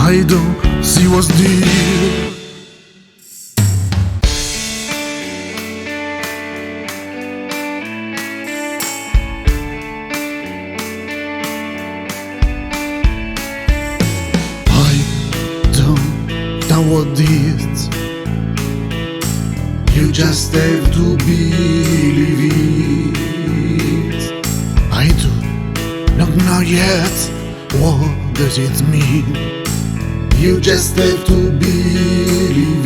I don't see what's dear. I don't know what it. You just have to believe it. I do not know yet. What does it mean? You just have to believe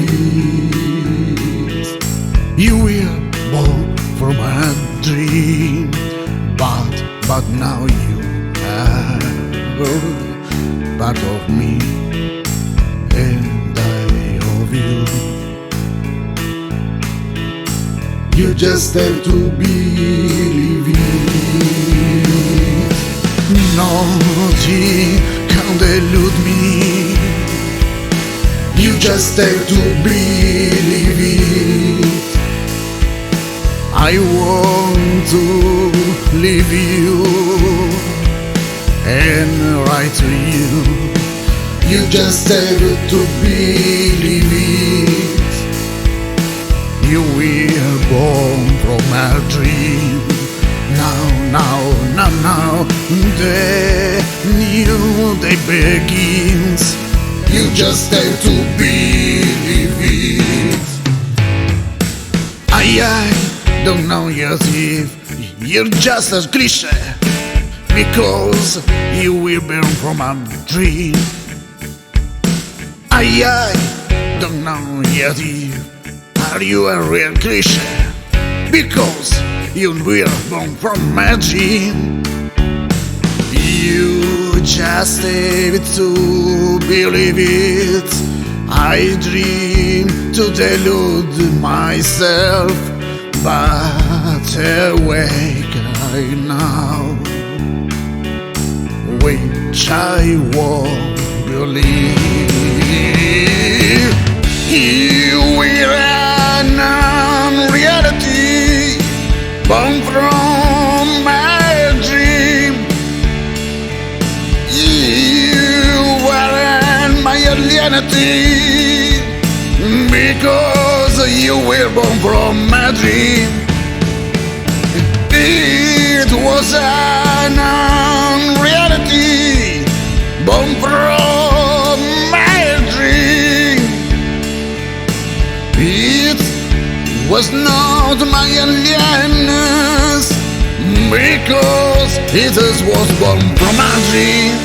it. You were born from a dream, but now you are part of me, and I of you. You just have to believe it. Nothing can elude me. You just have to believe it. I want to leave you and write to you. You just have to believe it. You were born from a dream. Now, the new day begins. You just have to believe it. I don't know yet if you're just a cliché, because you were born from a dream. I don't know yet if are you a real cliché, because you were born from a dream. You just have to believe it. I dream to delude myself, but awake I now, which I won't believe. You were an unreality, born from my dream. You were my alienity, because you were born from my dream. It was an unreality, born from my dream. It was not my alienness, because it was born from a dream.